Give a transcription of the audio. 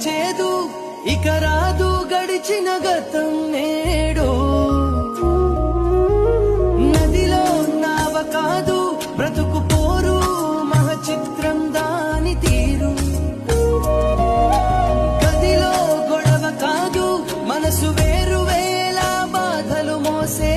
చేదు ఇక రాదు గడిచిన గతం నేడు నదిలో నావ కాదు బ్రతుకు పోరు మహచిత్రం దాని తీరు గదిలో గొడవ కాదు మనసు వేరు వేల బాధలు మోసే